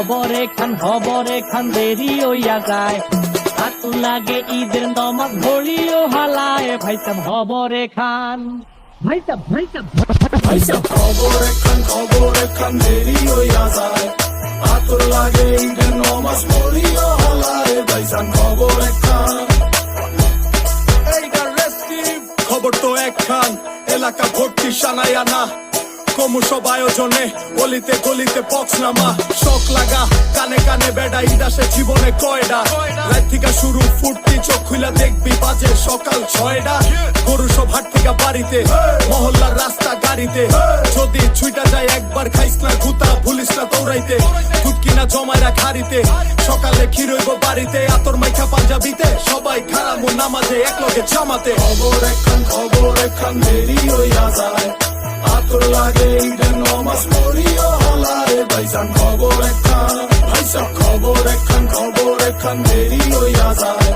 খবর এখান দেরি হইয়া যায়, হাত লাগে ঈদের নমাজ ঘড়িও হালায়, ভাই সাব খবর এখান, ভাই সাব খবর এখান দেরি হইয়া যায়, আতর লাগে ঈদের নমাজ পড়িও হলায়, ভাইজান খবর এখান। এইটা রেস্টিভ খবর তো একখান, এলাকা ভর্তি সানায়া না, ক্রমসব আয়োজনে গলিতে গলিতে বক্স নামা, শখ লাগা কানে কানে বেড়া, ঈদ আসে জীবনে কয়ডা, রাত থেকে শুরু ফুর্তি, চোখ খুলা দেখবি বাজে সকাল 6টা, গরু সব হাট থেকে বাড়িতে, মহল্লার রাস্তা গাড়িতে, যদি ছুইটা যায় একবার খাইস না গুতা, ভুলিস না দৌড়াইতে, দুধ কিনা জমায় রাখ হাড়িতে, সকালে ক্ষীরইব বাড়িতে, আতর মাইখা পাঞ্জাবিতে, সবাই খারামো নামাজে একলগে জামাতে, খবর এখান দেরি হইয়া যায়, আতর লাগে ঈদের নমাজ পড়িও হলায়, ভাইজান খবর এখান, ভাইসাব খবর এখান দেরি হইয়া যায়,